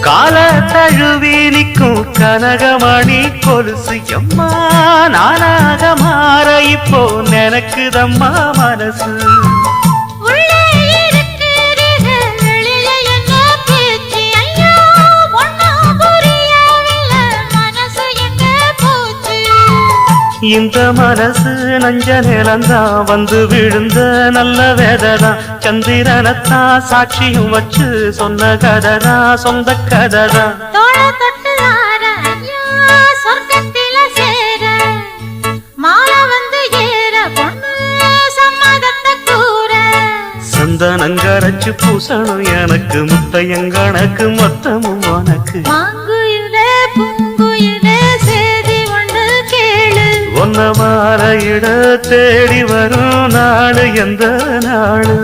கால தழுவி நிற்கும் கனகமணி கொலுசு எம்மா நானாக மாற இப்போ நினைக்குதம்மா மனசு இந்த மனசு நஞ்ச நிலந்தான் வந்து விழுந்த நல்ல வேததான் சந்திரனத்தான் சாட்சியும் வச்சு சொன்ன கததான் சொந்த கததான் சந்தனங்கரைச்சு பூசணும் எனக்கு முத்தையங்கணக்கு மொத்தமும் உனக்கு ஒன்ன மாற இட தேடி வரும் நாடு எந்த நாடு